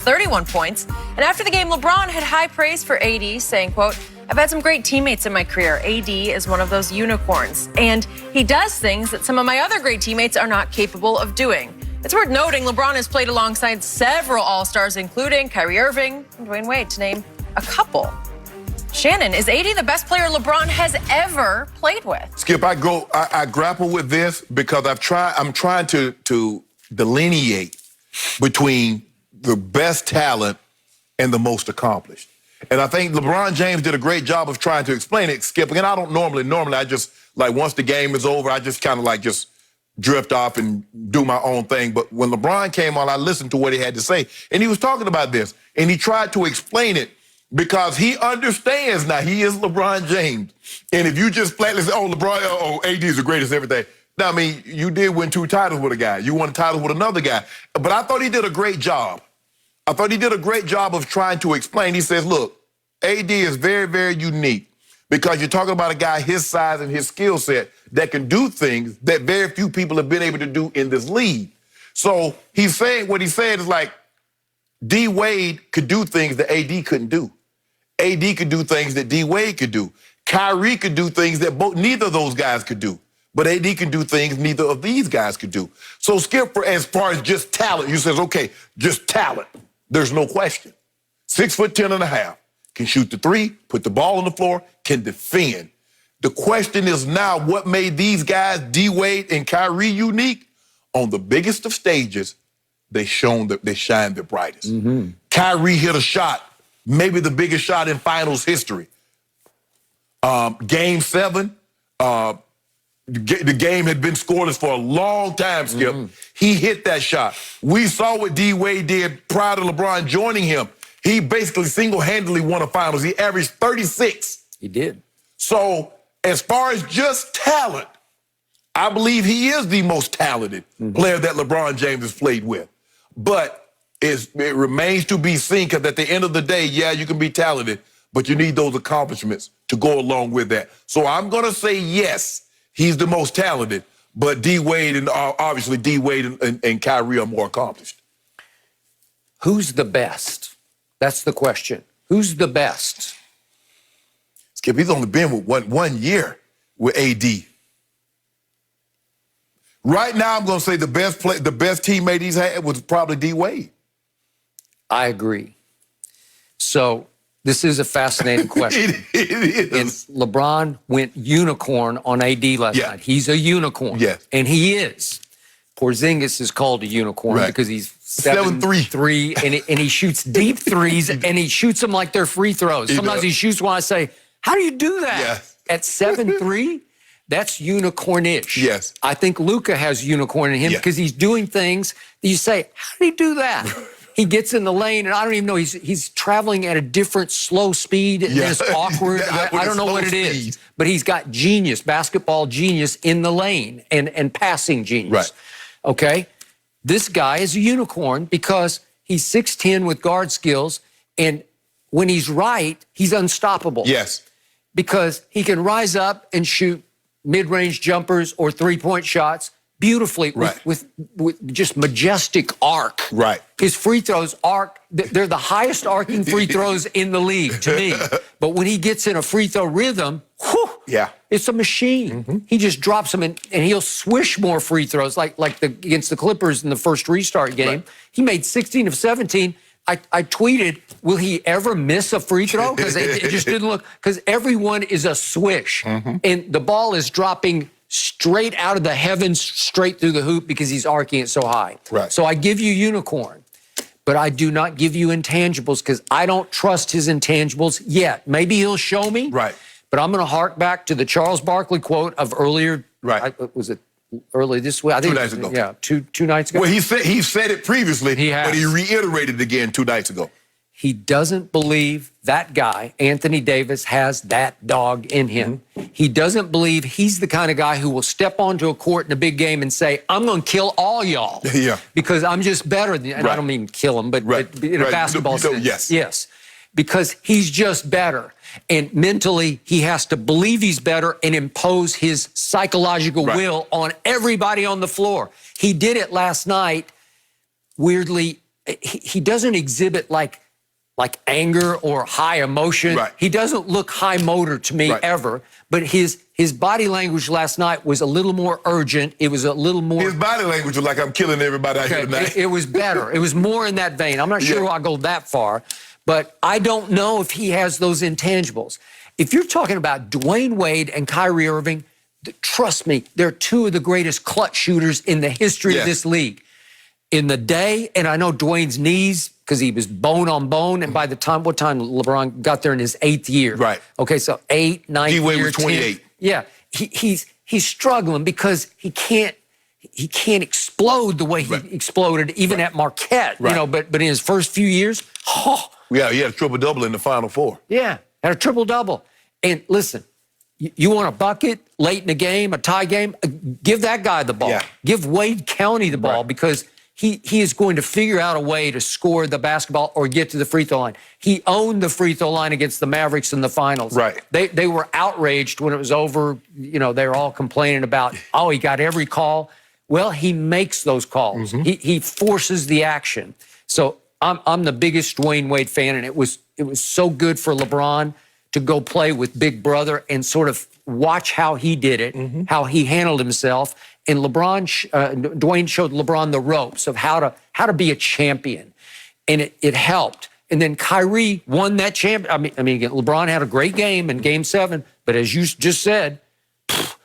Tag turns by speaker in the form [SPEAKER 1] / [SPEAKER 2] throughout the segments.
[SPEAKER 1] 31 points. And after the game, LeBron had high praise for AD, saying, quote, "I've had some great teammates in my career. AD is one of those unicorns. And he does things that some of my other great teammates are not capable of doing." It's worth noting LeBron has played alongside several All-Stars, including Kyrie Irving and Dwayne Wade, to name a couple. Shannon, is AD the best player LeBron has ever played with?
[SPEAKER 2] Skip, I grapple with this because I'm trying to delineate between the best talent and the most accomplished. And I think LeBron James did a great job of trying to explain it, Skip. And I don't normally I just, like, once the game is over, I just kind of like just drift off and do my own thing. But when LeBron came on, I listened to what he had to say. And he was talking about this. And he tried to explain it because he understands now he is LeBron James. And if you just flatly say, AD is the greatest everything. Now, I mean, you did win 2 titles with a guy. You won a title with another guy. But I thought he did a great job. I thought he did a great job of trying to explain. He says, look, AD is very, very unique because you're talking about a guy his size and his skill set that can do things that very few people have been able to do in this league. So he's saying, what he said is like, D Wade could do things that AD couldn't do. AD could do things that D Wade could do. Kyrie could do things that neither of those guys could do. But AD can do things neither of these guys could do. So Skip, as far as just talent, you says, okay, just talent. There's no question. 6'10.5", can shoot the 3, put the ball on the floor, can defend. The question is now, what made these guys, D Wade and Kyrie, unique? On the biggest of stages, they shined their brightest. Kyrie hit a shot, maybe the biggest shot in finals history. Game 7, the game had been scoreless for a long time, Skip. He hit that shot. We saw what D Wade did prior to LeBron joining him. He basically single-handedly won a finals. He averaged 36.
[SPEAKER 3] He did.
[SPEAKER 2] So as far as just talent, I believe he is the most talented player that LeBron James has played with. But it remains to be seen because at the end of the day, yeah, you can be talented, but you need those accomplishments to go along with that. So I'm going to say yes, he's the most talented, but D Wade and obviously D Wade and Kyrie are more accomplished.
[SPEAKER 3] Who's the best? That's the question. Who's the best?
[SPEAKER 2] Skip, he's only been with one year with AD. Right now, I'm going to say the best teammate he's had was probably D Wade.
[SPEAKER 3] I agree. So this is a fascinating question.
[SPEAKER 2] It is.
[SPEAKER 3] And LeBron went unicorn on AD last night. He's a unicorn.
[SPEAKER 2] Yes.
[SPEAKER 3] And he is. Porzingis is called a unicorn because he's 7'3", and he shoots deep threes, and he shoots them like they're free throws. Sometimes he shoots one, I say, how do you do that?
[SPEAKER 2] Yes.
[SPEAKER 3] At 7'3"? That's unicorn-ish.
[SPEAKER 2] Yes.
[SPEAKER 3] I think Luka has unicorn in him because he's doing things that you say, how did he do that? He gets in the lane, and I don't even know, he's traveling at a different slow speed, and it's awkward. I don't know what it is. But he's got genius, basketball genius in the lane and passing genius.
[SPEAKER 2] Right.
[SPEAKER 3] Okay? This guy is a unicorn because he's 6'10" with guard skills, and when he's right, he's unstoppable.
[SPEAKER 2] Yes.
[SPEAKER 3] Because he can rise up and shoot mid-range jumpers or three-point shots beautifully with just majestic arc.
[SPEAKER 2] Right.
[SPEAKER 3] His free throws they're the highest arcing free throws in the league to me. But when he gets in a free throw rhythm, it's a machine. He just drops them and he'll swish more free throws like against the Clippers in the first restart game. He made 16 of 17. I tweeted, will he ever miss a free throw? Because it just didn't look, because everyone is a swish. And the ball is dropping straight out of the heavens, straight through the hoop because he's arcing it so high.
[SPEAKER 2] Right.
[SPEAKER 3] So I give you unicorn, but I do not give you intangibles because I don't trust his intangibles yet. Maybe he'll show me.
[SPEAKER 2] Right.
[SPEAKER 3] But I'm going to hark back to the Charles Barkley quote of earlier.
[SPEAKER 2] Right.
[SPEAKER 3] Was it early this week? I think
[SPEAKER 2] 2 nights ago.
[SPEAKER 3] Yeah, two nights ago.
[SPEAKER 2] Well, he said it previously,
[SPEAKER 3] but
[SPEAKER 2] he reiterated it again 2 nights ago.
[SPEAKER 3] He doesn't believe that guy, Anthony Davis, has that dog in him. He doesn't believe he's the kind of guy who will step onto a court in a big game and say, I'm going to kill all y'all because I'm just better than you. And I don't mean kill him, but in a basketball sense. Yes. Because he's just better. And mentally, he has to believe he's better and impose his psychological will on everybody on the floor. He did it last night, weirdly, he doesn't exhibit like anger or high emotion.
[SPEAKER 2] Right.
[SPEAKER 3] He doesn't look high motor to me ever. But his body language last night was a little more urgent. It was a little more.
[SPEAKER 2] His body language was like, I'm killing everybody out here tonight.
[SPEAKER 3] It was better. It was more in that vein. I'm not sure I'll go that far, but I don't know if he has those intangibles. If you're talking about Dwayne Wade and Kyrie Irving, trust me, they're two of the greatest clutch shooters in the history of this league. In the day, and I know Dwayne's knees, because he was bone on bone, and by the time, what time LeBron got there in his 8th year?
[SPEAKER 2] Right.
[SPEAKER 3] Okay, so 8, 9 year.
[SPEAKER 2] D-Wade was 28.
[SPEAKER 3] 10, yeah, he's struggling because he can't explode the way he exploded even at Marquette. You know, but in his first few years,
[SPEAKER 2] yeah, he had a triple-double in the Final Four.
[SPEAKER 3] Yeah, had a triple-double. And listen, you want a bucket late in the game, a tie game, give that guy the ball.
[SPEAKER 2] Yeah.
[SPEAKER 3] Give Wade County the ball because he is going to figure out a way to score the basketball or get to the free throw line. He owned the free throw line against the Mavericks in the finals.
[SPEAKER 2] Right.
[SPEAKER 3] They were outraged when it was over. You know, they were all complaining about, oh, he got every call. Well, he makes those calls. He forces the action. So I'm the biggest Dwayne Wade fan, and it was so good for LeBron to go play with Big Brother and sort of watch how he did it, how he handled himself. And Dwayne showed LeBron the ropes of how to be a champion, and it helped. And then Kyrie won that champion. I mean, again, LeBron had a great game in Game 7, but as you just said,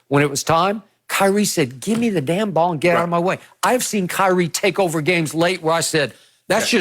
[SPEAKER 3] when it was time, Kyrie said, "Give me the damn ball and get out of my way." I've seen Kyrie take over games late where I said, "That's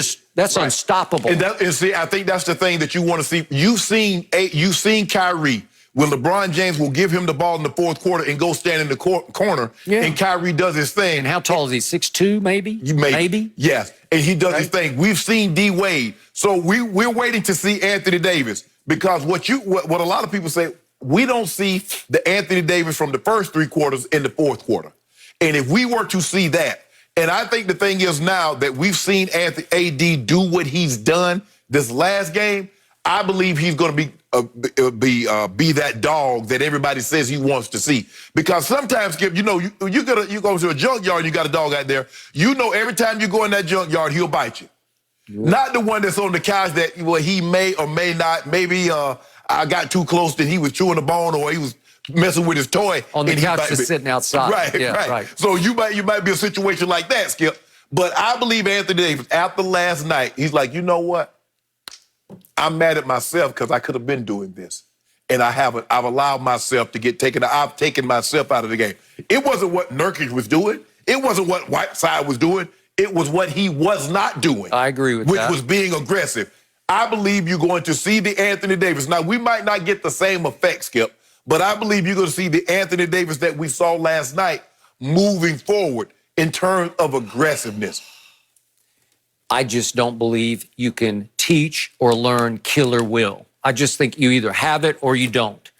[SPEAKER 3] unstoppable."
[SPEAKER 2] And see, I think that's the thing that you want to see. You've seen Kyrie. When LeBron James will give him the ball in the fourth quarter and go stand in the corner, and Kyrie does his thing.
[SPEAKER 3] And how tall is he? 6'2", maybe?
[SPEAKER 2] Maybe. Yes, and he does his thing. We've seen D. Wade. So we're waiting to see Anthony Davis because what a lot of people say, we don't see the Anthony Davis from the first 3 quarters in the fourth quarter. And if we were to see that, and I think the thing is now that we've seen AD do what he's done this last game, I believe he's going to be that dog that everybody says he wants to see. Because sometimes, Skip, you know, you go to a junkyard and you got a dog out there. You know, every time you go in that junkyard, he'll bite you. Not the one that's on the couch that he may or may not. Maybe I got too close and he was chewing the bone or he was messing with his toy.
[SPEAKER 3] On the couch just sitting outside.
[SPEAKER 2] Right. So you might be a situation like that, Skip. But I believe Anthony Davis, after last night, he's like, you know what? I'm mad at myself because I could have been doing this. And I haven't. I've allowed myself to get taken. I've taken myself out of the game. It wasn't what Nurkic was doing. It wasn't what Whiteside was doing. It was what he was not doing.
[SPEAKER 3] I agree with that.
[SPEAKER 2] Which was being aggressive. I believe you're going to see the Anthony Davis. Now, we might not get the same effect, Skip, but I believe you're going to see the Anthony Davis that we saw last night moving forward in terms of aggressiveness.
[SPEAKER 3] I just don't believe you can teach or learn killer will. I just think you either have it or you don't.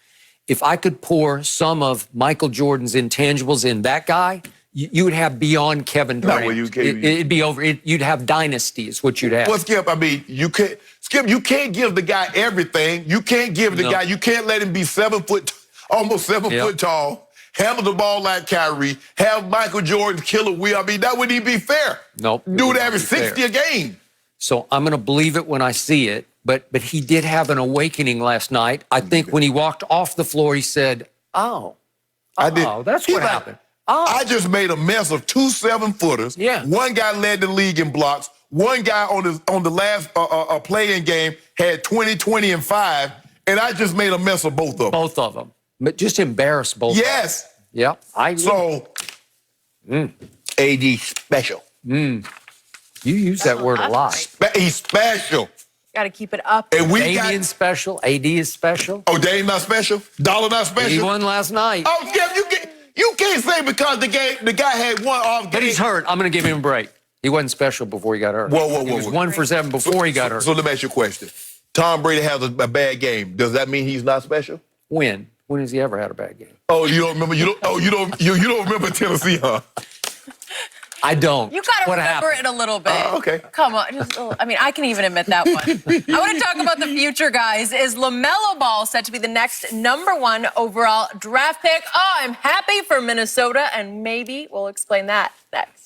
[SPEAKER 3] If I could pour some of Michael Jordan's intangibles in that guy, you would have beyond Kevin Durant.
[SPEAKER 2] No, well,
[SPEAKER 3] it'd be over. You'd have dynasty is what you'd have.
[SPEAKER 2] Well, Skip, I mean, you can't give the guy everything. You can't give the guy, you can't let him be almost 7 foot tall, handle the ball like Kyrie, have Michael Jordan's killer will. I mean, that wouldn't even be fair.
[SPEAKER 3] Nope.
[SPEAKER 2] Dude average 60 a game.
[SPEAKER 3] So I'm going to believe it when I see it. But he did have an awakening last night. I think when he walked off the floor, he said, that's what happened.
[SPEAKER 2] I just made a mess of 2 7-footers.
[SPEAKER 3] Yeah. One
[SPEAKER 2] guy led the league in blocks. One guy on the last playing game had 20, 20, and 5. And I just made a mess of both of them.
[SPEAKER 3] Both of them. But just embarrassed both of them.
[SPEAKER 2] Yes.
[SPEAKER 3] Yeah.
[SPEAKER 2] AD special.
[SPEAKER 3] You use that word a lot.
[SPEAKER 2] He's special.
[SPEAKER 1] Got to keep it up.
[SPEAKER 2] And
[SPEAKER 3] Damian's special. AD is special.
[SPEAKER 2] Oh, Dame not special? Dollar not special?
[SPEAKER 3] He won last night.
[SPEAKER 2] Oh, yeah, you can't say because the guy had one off game.
[SPEAKER 3] But he's hurt. I'm going to give him a break. He wasn't special before he got hurt.
[SPEAKER 2] Whoa.
[SPEAKER 3] He was 1 for 7 before he got hurt.
[SPEAKER 2] So let me ask you a question. Tom Brady has a bad game. Does that mean he's not special?
[SPEAKER 3] When? When has he ever had a bad game?
[SPEAKER 2] Oh, you don't remember? You don't remember Tennessee, huh?
[SPEAKER 3] I don't.
[SPEAKER 1] You got to remember it a little bit.
[SPEAKER 2] Okay.
[SPEAKER 1] Come on. I can even admit that one. I want to talk about the future, guys. Is LaMelo Ball set to be the next #1 overall draft pick? Oh, I'm happy for Minnesota, and maybe we'll explain that next.